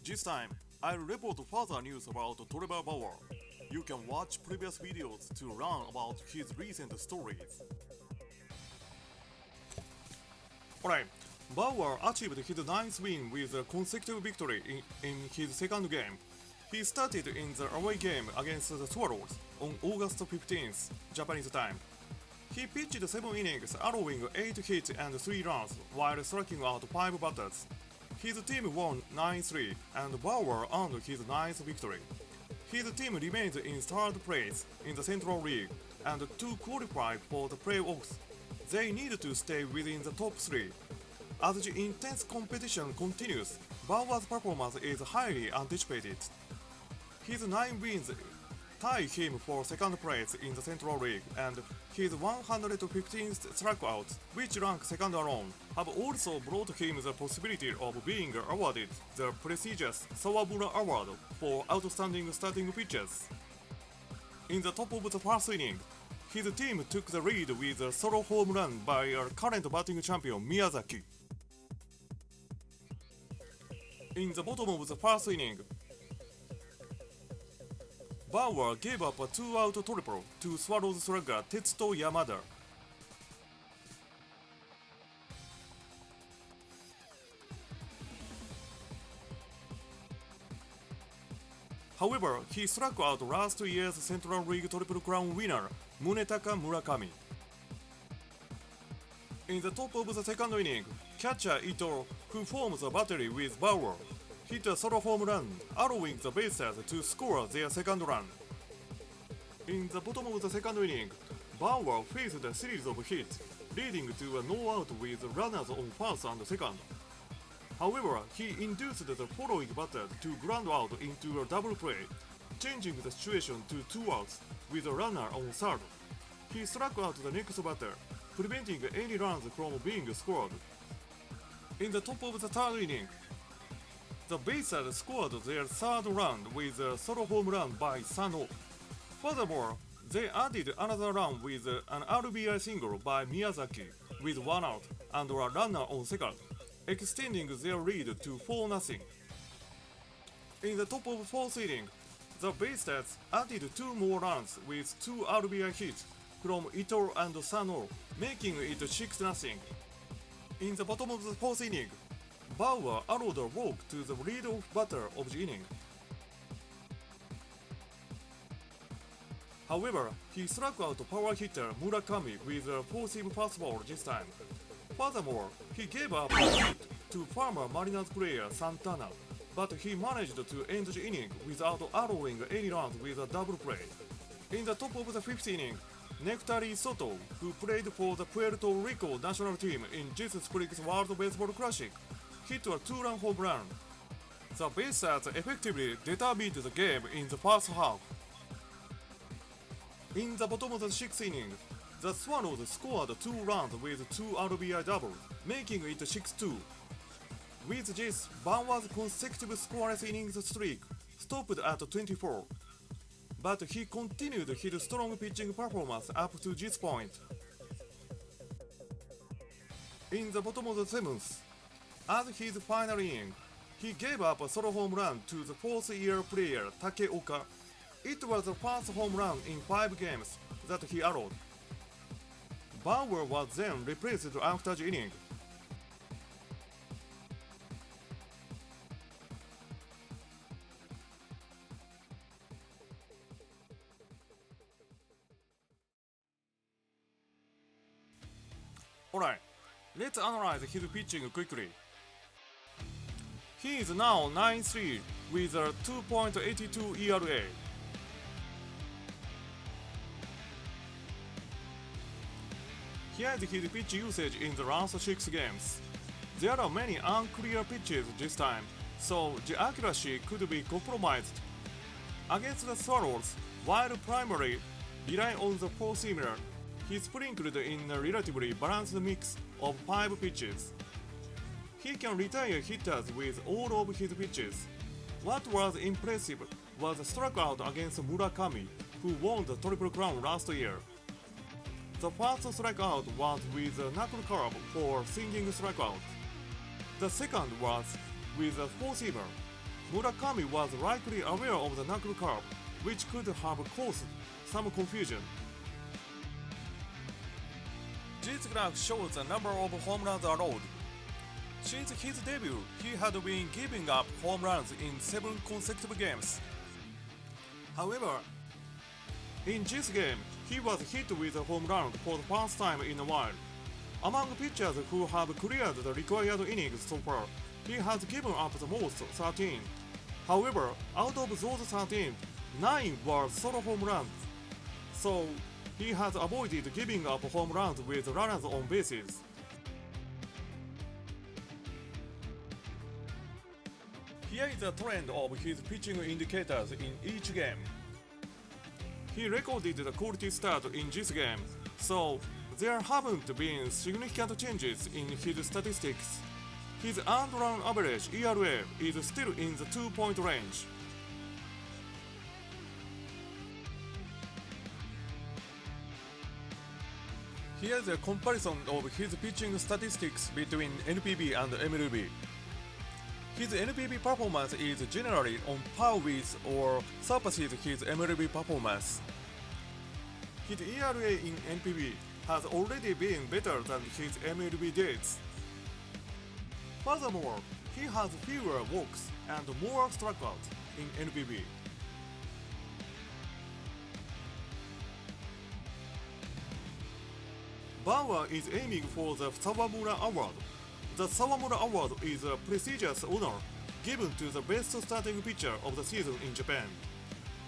This time, I'll report further news about Trevor Bauer. You can watch previous videos to learn about his recent stories. Alright, Bauer achieved his ninth win with a consecutive victory in his second game. He started in the away game against the Swallows on August 15th, Japanese time. He pitched 7 innings, allowing 8 hits and 3 runs while striking out 5 batters. His team won 9-3, and Bauer earned his ninth victory. His team remains in third place in the Central League, and to qualify for the playoffs, they need to stay within the top 3. As the intense competition continues, Bauer's performance is highly anticipated. His 9 wins tie him for second place in the Central League, and his 115th strikeouts, which rank second alone, have also brought him the possibility of being awarded the prestigious Sawamura Award for outstanding starting pitchers. In the top of the first inning, his team took the lead with a solo home run by a current batting champion Miyazaki. In the bottom of the first inning, Bauer gave up a 2-out triple to Swallows slugger Tetsuto Yamada. However, he struck out last year's Central League Triple Crown winner Munetaka Murakami. In the top of the second inning, catcher Ito, who forms a battery with Bauer, hit a solo home run, allowing the bases to score their second run. In the bottom of the second inning, Bauer faced a series of hits, leading to a no-out with runners on first and second. However, he induced the following batter to ground out into a double play, changing the situation to 2 outs with a runner on third. He struck out the next batter, preventing any runs from being scored. In the top of the third inning, the bases scored their third run with a solo home run by Sano. Furthermore, they added another run with an RBI single by Miyazaki with 1 out and a runner on second, extending their lead to 4-0. In the top of fourth inning, the bases added 2 more runs with 2 RBI hits from Ito and Sano, making it 6-0. In the bottom of the fourth inning, Bauer allowed a walk to the lead-off batter of the inning. However, he struck out power hitter Murakami with a 4-seam fastball this time. Furthermore, he gave up a hit to former Mariners player Santana, but he managed to end the inning without allowing any runs with a double play. In the top of the fifth inning, Neftali Soto, who played for the Puerto Rico national team in this spring's World Baseball Classic, hit a 2-run home run. The bases effectively determined the game in the first half. In the bottom of the sixth inning, the Swallows scored 2 runs with 2 RBI doubles, making it 6-2. With this, Bauer's consecutive scoreless innings streak stopped at 24. But he continued his strong pitching performance up to this point. In the bottom of the seventh, as his final inning, he gave up a solo home run to the fourth-year player Takeoka. It was the first home run in 5 games that he allowed. Bauer was then replaced after the inning. Alright, let's analyze his pitching quickly. He is now 9-3 with a 2.82 ERA. Here is his pitch usage in the last 6 games. There are many unclear pitches this time, so the accuracy could be compromised. Against the Swallows, while primarily relying on the 4-seamer, he sprinkled in a relatively balanced mix of 5 pitches. He can retire hitters with all of his pitches. What was impressive was the strikeout against Murakami, who won the Triple Crown last year. The first strikeout was with a knuckle curve for swinging strikeout. The second was with a 4-seamer. Murakami was likely aware of the knuckle curve, which could have caused some confusion. This graph shows the number of home runs allowed. Since his debut, he had been giving up home runs in 7 consecutive games. However, in this game, he was hit with a home run for the first time in a while. Among pitchers who have cleared the required innings so far, he has given up the most, 13. However, out of those 13, 9 were solo home runs. So, he has avoided giving up home runs with runners on bases. Here is a trend of his pitching indicators in each game. He recorded the quality start in this game, so there haven't been significant changes in his statistics. His earned run average ERA is still in the 2-point range. Here's a comparison of his pitching statistics between NPB and MLB. His NPB performance is generally on par with or surpasses his MLB performance. His ERA in NPB has already been better than his MLB days. Furthermore, he has fewer walks and more strikeouts in NPB. Bauer is aiming for the Sawamura Award. The Sawamura Award is a prestigious honor given to the best starting pitcher of the season in Japan.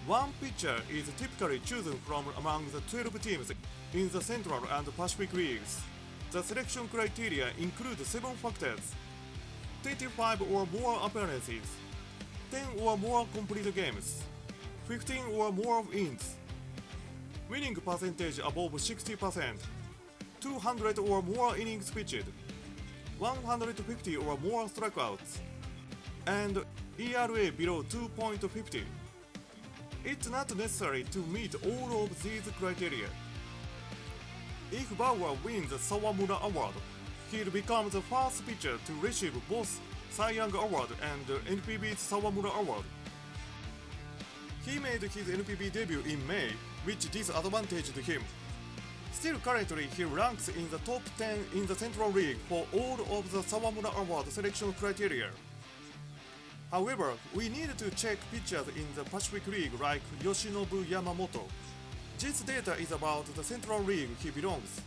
One pitcher is typically chosen from among the 12 teams in the Central and Pacific Leagues. The selection criteria include 7 factors: 25 or more appearances, 10 or more complete games, 15 or more wins, winning percentage above 60%, 200 or more innings pitched, 150 or more strikeouts, and ERA below 2.50. It's not necessary to meet all of these criteria. If Bauer wins the Sawamura Award, he'll become the first pitcher to receive both Cy Young Award and NPB's Sawamura Award. He made his NPB debut in May, which disadvantaged him. Still currently he ranks in the top 10 in the Central League for all of the Sawamura Award selection criteria. However, we need to check pitchers in the Pacific League like Yoshinobu Yamamoto. This data is about the Central League he belongs.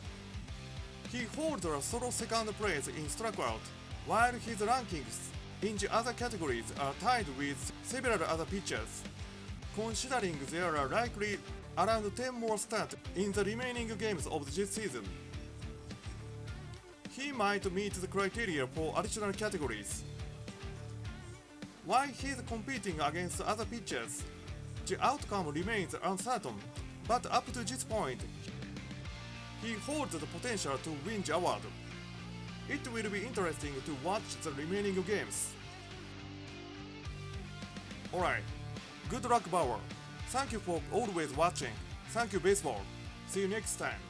He holds a solo second place in strikeout, while his rankings in the other categories are tied with several other pitchers. Considering there are likely around 10 more starts in the remaining games of this season, he might meet the criteria for additional categories. While he is competing against other pitchers, the outcome remains uncertain, but up to this point, he holds the potential to win the award. It will be interesting to watch the remaining games. Alright, good luck Bauer. Thank you for always watching. Thank you baseball. See you next time.